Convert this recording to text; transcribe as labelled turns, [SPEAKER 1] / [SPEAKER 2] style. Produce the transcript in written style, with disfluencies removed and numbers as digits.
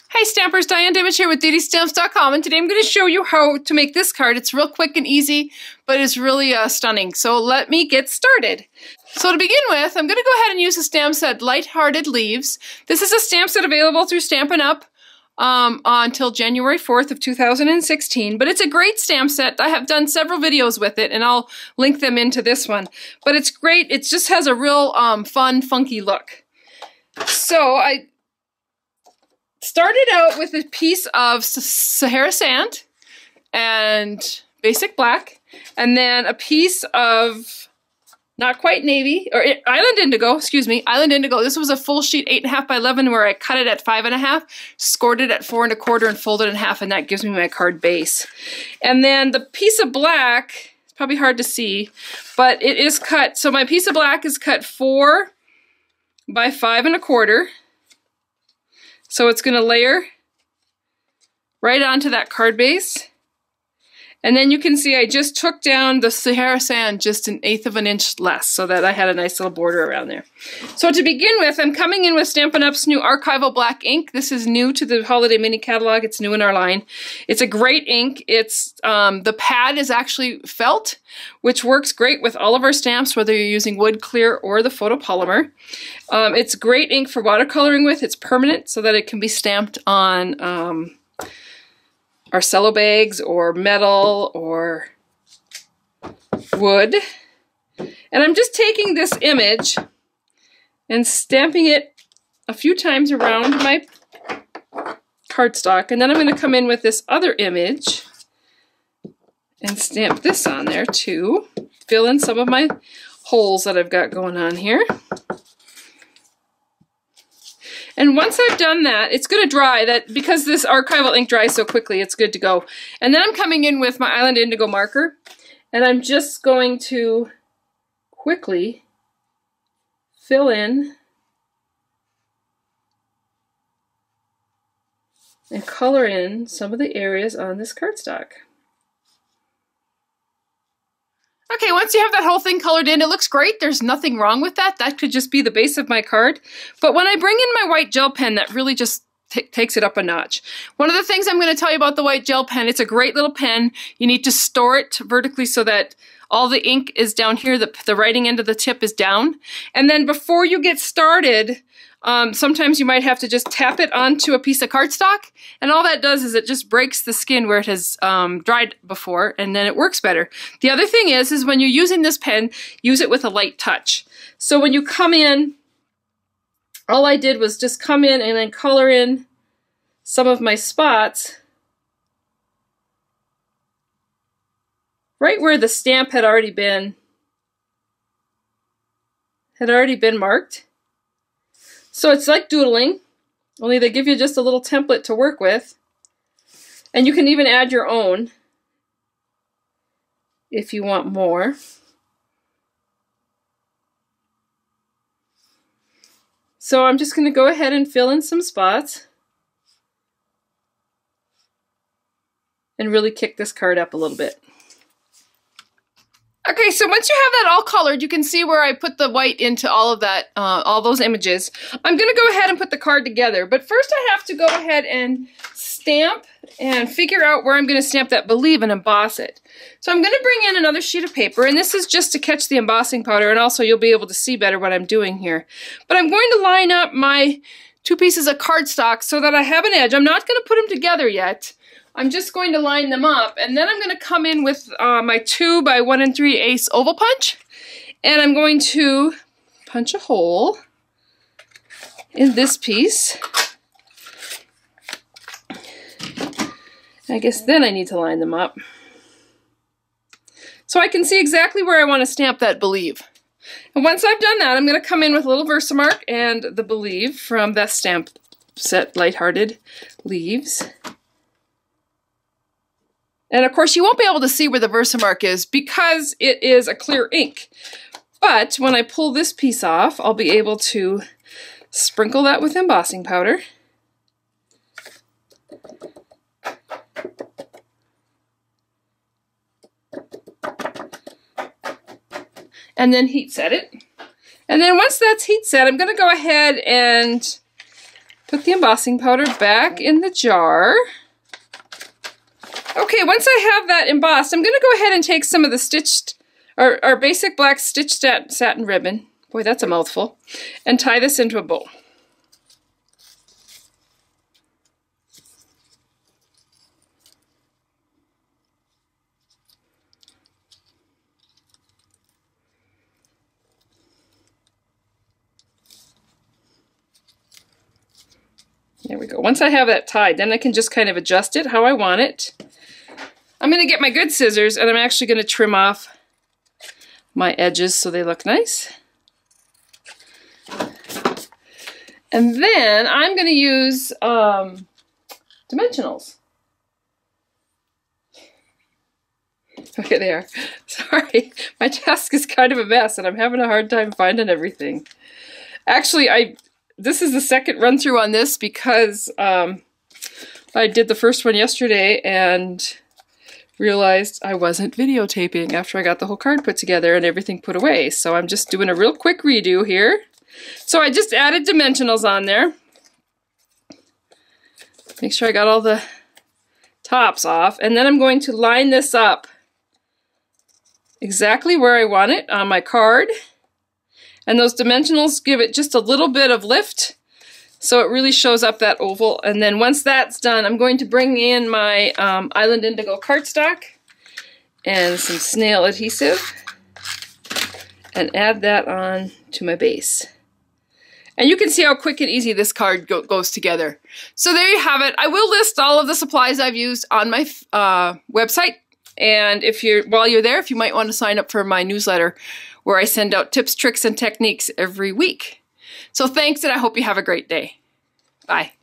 [SPEAKER 1] Hey Stampers, Diane Dimich here with DDStamps.com, and today I'm going to show you how to make this card. It's real quick and easy, but it's really stunning. So let me get started. So to begin with, I'm going to go ahead and use the stamp set Lighthearted Leaves. This is a stamp set available through Stampin' Up! Until January 4th of 2016, but it's a great stamp set. I have done several videos with it, and I'll link them into this one. But it's great. It just has a real fun, funky look. So I started out with a piece of Sahara Sand and Basic Black, and then a piece of not quite navy, or Island Indigo, excuse me, Island Indigo. This was a full sheet 8.5 by 11 where I cut it at 5.5, scored it at 4 1/4, and folded it in half, and that gives me my card base. And then the piece of black, it's probably hard to see, but it is cut. So my piece of black is cut 4 by 5 1/4. So it's going to layer right onto that card base. And then you can see I just took down the Sahara Sand just 1/8 of an inch less so that I had a nice little border around there. So to begin with, I'm coming in with Stampin' Up's new Archival Black ink. This is new to the Holiday Mini Catalog. It's new in our line. It's a great ink. It's the pad is actually felt, which works great with all of our stamps, whether you're using wood clear or the photopolymer. It's great ink for watercoloring with. It's permanent so that it can be stamped on our cello bags or metal or wood. And I'm just taking this image and stamping it a few times around my cardstock, and then I'm going to come in with this other image and stamp this on there too, fill in some of my holes that I've got going on here. And once I've done that, it's going to dry. That because this archival ink dries so quickly, it's good to go. And then I'm coming in with my Island Indigo marker, and I'm just going to quickly fill in and color in some of the areas on this cardstock. Okay, once you have that whole thing colored in, it looks great. There's nothing wrong with that. That could just be the base of my card. But when I bring in my white gel pen, that really just takes it up a notch. One of the things I'm going to tell you about the white gel pen, it's a great little pen. You need to store it vertically so that all the ink is down here, the writing end of the tip is down. And then before you get started, sometimes you might have to just tap it onto a piece of cardstock, and all that does is it just breaks the skin where it has dried before, and then it works better. The other thing is when you're using this pen, use it with a light touch. So when you come in, all I did was just come in and then color in some of my spots right where the stamp had already been marked. So it's like doodling, only they give you just a little template to work with. And you can even add your own if you want more. So I'm just going to go ahead and fill in some spots and really kick this card up a little bit. Okay, so once you have that all colored, you can see where I put the white into all of that, all those images. I'm going to go ahead and put the card together, but first I have to go ahead and stamp and figure out where I'm going to stamp that Believe and emboss it. So I'm going to bring in another sheet of paper, and this is just to catch the embossing powder, and also you'll be able to see better what I'm doing here. But I'm going to line up my 2 pieces of cardstock so that I have an edge. I'm not going to put them together yet. I'm just going to line them up, and then I'm going to come in with my 2 by 1 3/8 oval punch, and I'm going to punch a hole in this piece. I guess then I need to line them up so I can see exactly where I want to stamp that Believe. And once I've done that, I'm going to come in with a little Versamark and the Believe from that stamp set Lighthearted Leaves. And of course you won't be able to see where the Versamark is because it is a clear ink. But when I pull this piece off, I'll be able to sprinkle that with embossing powder. And then heat set it. And then once that's heat set, I'm going to go ahead and Put the embossing powder back in the jar. Okay, once I have that embossed, I'm going to go ahead and take some of the stitched, our basic black stitched satin ribbon, boy that's a mouthful, and tie this into a bow. There we go. Once I have that tied, then I can just kind of adjust it how I want it. I'm going to get my good scissors and I'm actually going to trim off my edges so they look nice. And then I'm going to use dimensionals. Okay, there. Sorry, my desk is kind of a mess and I'm having a hard time finding everything. Actually, this is the second run through on this because I did the first one yesterday and realized I wasn't videotaping after I got the whole card put together and everything put away. So I'm just doing a real quick redo here. So I just added dimensionals on there. Make sure I got all the tops off. And then I'm going to line this up exactly where I want it on my card. And those dimensionals give it just a little bit of lift so it really shows up that oval. And then once that's done, I'm going to bring in my Island Indigo cardstock and some snail adhesive and add that on to my base. And you can see how quick and easy this card goes together. So there you have it. I will list all of the supplies I've used on my website. And while you're there, if you might want to sign up for my newsletter, where I send out tips, tricks, and techniques every week. So thanks, and I hope you have a great day. Bye.